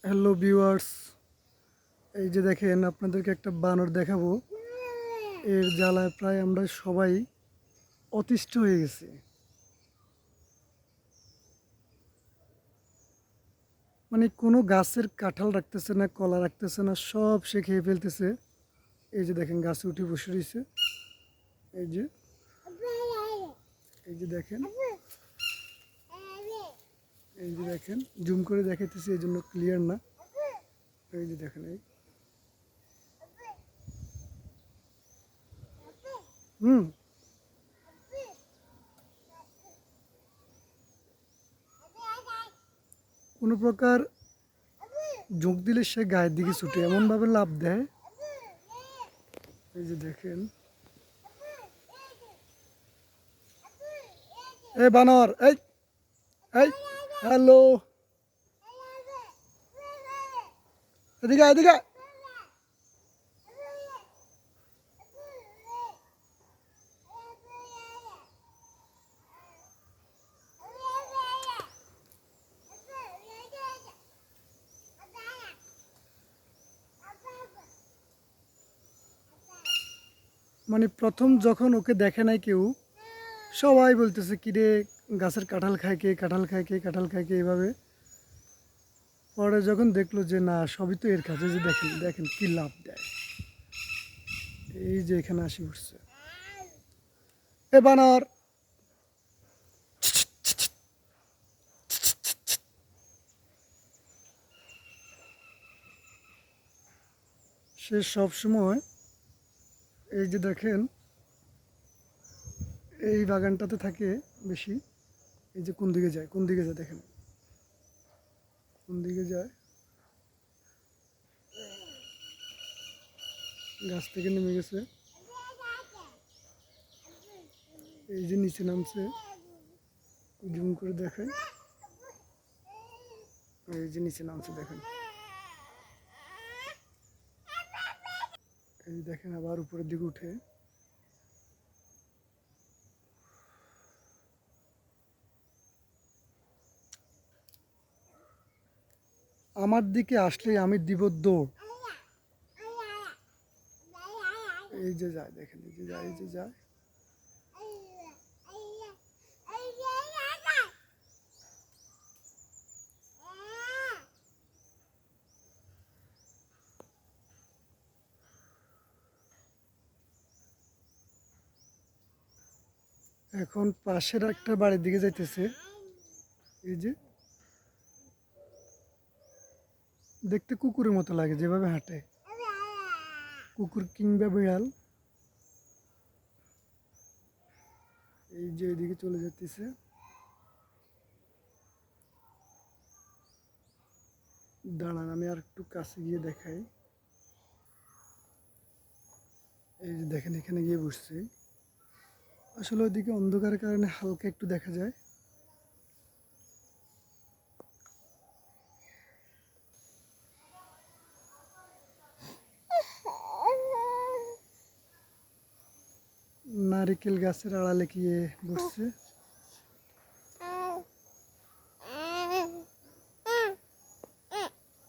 Hello viewers, এই যে দেখেন আপনাদেরকে একটা বানর দেখাবো। এর জ্বালায় প্রায় আমরা সবাই অতিষ্ঠ হয়ে গেছি। মানে কোনো গাছের কাঁঠাল রাখতেছে না, কলা রাখতেছে না, সব সে খেয়ে ফেলতেছে। এই যে দেখেন গাছে উঠে বসে রয়েছে। এই যে এই যে দেখেন এই যে দেখেন জুম করে দেখাইতেছি, এই জন্য ক্লিয়ার না। এই যে দেখেন এই হুম কোনো প্রকার ঝোঁক দিলে সে গায়ের দিকে ছুটে এমনভাবে লাফ দেয়। এই যে দেখেন এই বানর এই এই হ্যালো, এদিকে এদিকে। মানে প্রথম যখন ওকে দেখে নাই কেউ, সবাই বলতেছে কিরে গাছের কাঁঠাল খায় কে, কাঁঠাল খায় কে, কাঁঠাল খায় কে, এভাবে। পরে যখন দেখলো যে না, সবই তো এর কাছে, যে দেখেন দেখেন কি লাভ দেয়। এই যে এখানে আসি উঠছে এ বানর। সে সব সময় এই যে দেখেন এই বাগানটাতে থাকে বেশি। এই যে কোন দিকে যায়, কোন দিকে যায় দেখেন, কোন দিকে যায়। গাছ থেকে নেমে গেছে, এই যে নিচে নামছে, জুম করে দেখেন। এই যে নিচে নামছে দেখেন, এই দেখেন আবার উপরের দিকে উঠে। আমার দিকে আসলে আমি দিব দৌড়। এই যে যায় দেখেন, এই যে যায়, এই যে যায়। এখন পাশের একটা বাড়ির দিকে যাইতেছে। এই যে দেখতে কুকুরের মতো লাগে যেভাবে হাঁটে, কুকুর কিংবা বিড়াল। এই যে এদিকে চলে যেতেছে। দাঁড়ান আমি আর একটু কাছে গিয়ে দেখাই। এই যে দেখেন এখানে গিয়ে বসছে। আসলে ওইদিকে অন্ধকারের কারণে হালকা একটু দেখা যায়। নারিকেল গাছের আড়ালে গিয়ে বসছে।